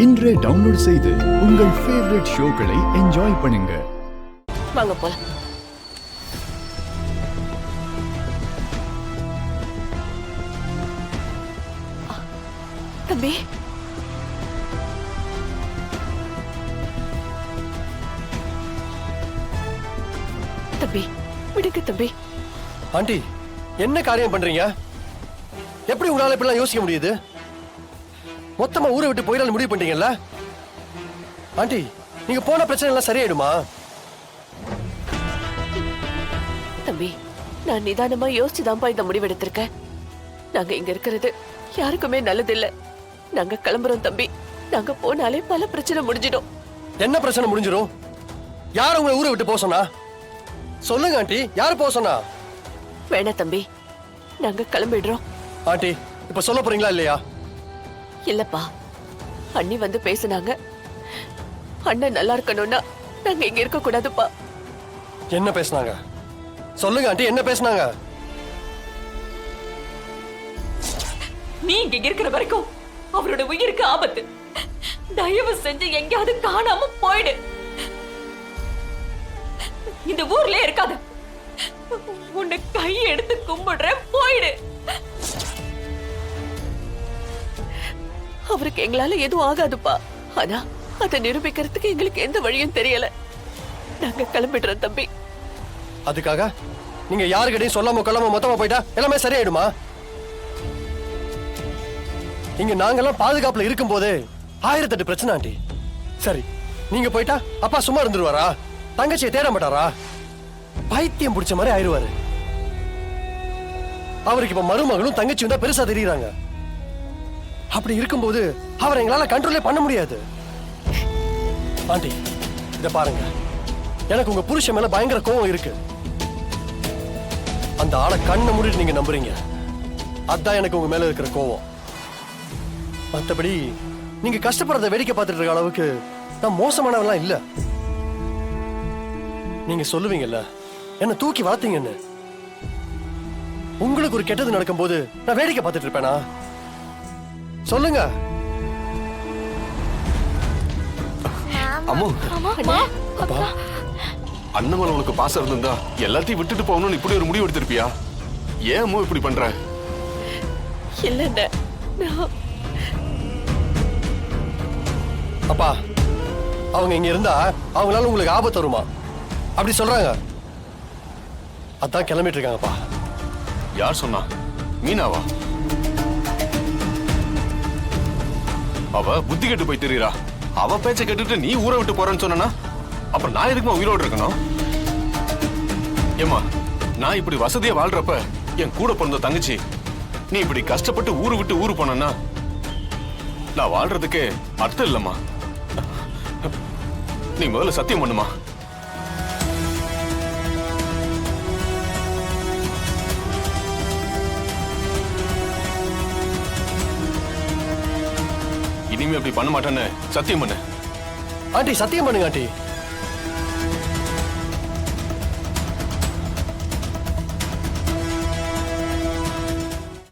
இன்றே டவுன்லோட் செய்து உங்கள் ஃபேவரட் ஷோக்களை என்ஜாய் பண்ணுங்க. வாங்க போலாம். தம்பி, தம்பி விடுங்க தம்பி. ஆண்டி, என்ன காரியம் பண்றீங்க? எப்படி உங்களால இப்படிலாம் யோசிக்க முடியுது? மொத்தமா ஊரை விட்டு போயிடலாம் முடிவு பண்ணிட்டீங்கல்ல? ஆண்டி, நீங்க போன பிரச்சனை எல்லாம் சரியாயிடுமா? தம்பி, நான் நிதானமா யோசிச்சுதான்ப்பா இந்த முடிவு எடுத்திருக்கேன். நாங்க இங்க இருக்கிறது யாருக்குமே நல்லது இல்ல. நாங்க கிளம்புறோம் தம்பி. நாங்க போனாலே பல பிரச்சனை முடிஞ்சிடும். என்ன பிரச்சனை முடிஞ்சிடும்? யார் உங்களை ஊரை விட்டு போக சொன்னா? சொல்லுங்க ஆண்டி, யார் போக சொன்னா? வேணா தம்பி, நாங்க கிளம்பிடுறோம். ஆண்டி, இப்ப சொல்ல போறீங்களா இல்லையா? இல்லப்பா, அண்ணி வந்து பேசுனாங்க. அண்ணன் நல்லா இருக்கணும்னா நாங்க இங்க இருக்க கூடாதுப்பா. என்ன பேசுனாங்க? சொல்லுங்க ஆண்டி, என்ன பேசுனாங்க? நீ இங்க இருக்கிற வரைக்கும் அவரோட உயிருக்கு ஆபத்து. தயவு செஞ்சு எங்கேயாவது காணாம போயிடு. இந்த ஊர்லயே இருக்காத. உன்னை கை எடுத்து கும்பிடுறேன், போயிடு. அவருக்கு எங்களால எதுவும் ஆகாதுப்பா. ஆனா அதை நிரூபிக்கிறதுக்கு எங்களுக்கு எந்த வழியும் தெரியல. நாங்க கிளம்பிடுறோம் தம்பி. அதுக்காக நீங்க யாருக்கிட்டையும் சொல்லாம கொள்ளாம மொத்தமா போயிட்டா எல்லாமே சரியாயிடுமா? இங்க நாங்கெல்லாம் பாதுகாப்புல இருக்கும் போது 1008 பிரச்சனை ஆண்டி. சரி, நீங்க போயிட்டா அப்பா சும்மா இருந்துருவாரா? தங்கச்சியை தேட மாட்டாரா? பைத்தியம் பிடிச்ச மாதிரி ஆயிடுவாரு. அவருக்கு இப்ப மருமகளும் தங்கச்சியும் தான் பெருசா தெரியுறாங்க. அப்படி இருக்கும்போது அவரை எங்களால கண்ட்ரோலே பண்ண முடியாது. ஆண்டி, இத பாருங்க, எனக்கு உங்க புருஷன் மேல பயங்கர கோவம் இருக்கு. அந்த ஆளை கண்ணை மூடிட்டு நீங்க நம்புறீங்க. அதான் எனக்கு உங்க மேல இருக்கிற கோவம். மற்றபடி நீங்க கஷ்டப்படுறத வேடிக்கை பார்த்துட்டு இருக்க அளவுக்கு நான் மோசமானவெல்லாம் இல்ல. நீங்க சொல்லுவீங்கல்ல, என்ன தூக்கி வளர்த்தீங்கன்னு. உங்களுக்கு ஒரு கெட்டது நடக்கும் போது நான் வேடிக்கை பார்த்துட்டு இருப்பேனா? சொல்லுங்க. அம்மா, அப்பா, அண்ணன் மேல உனக்கு பாசம் இருந்திருந்தா எல்லாத்தையும் விட்டுட்டு போகணும்னு இப்படி ஒரு முடிவு எடுத்திருப்பியா? ஏன் அம்மா இப்படி பண்ற? இல்ல, அப்பா, அவங்க இங்க இருந்தா அவங்களால உங்களுக்கு ஆபத்து வருமா? அப்படி சொல்றாங்க. அதான் கிளம்பிட்டு இருக்காங்கப்பா. யார் சொன்னா? மீனாவா? அவ புத்தி கெட்டு போய் தெரியுறா. அவ பேச்ச கேட்டுட்டு நீ ஊரை விட்டு போறேன்னு சொன்னா அப்புறம் நான் எதுக்குமா உயிரோடு இருக்கணும்? ஏமா, நான் இப்படி வசதியா வாழ்றப்ப என் கூட பிறந்த தங்கச்சி நீ இப்படி கஷ்டப்பட்டு ஊரு விட்டு ஊரு போனா நான் வாழ்றதுக்கு அர்த்தம் இல்லம்மா. நீ முதல்ல சத்தியம் பண்ணுமா. இனிமே அப்படி பண்ண மாட்டேன்னு சத்தியம் பண்ணு. ஆண்டி, சத்தியம் பண்ணுங்க ஆண்டி.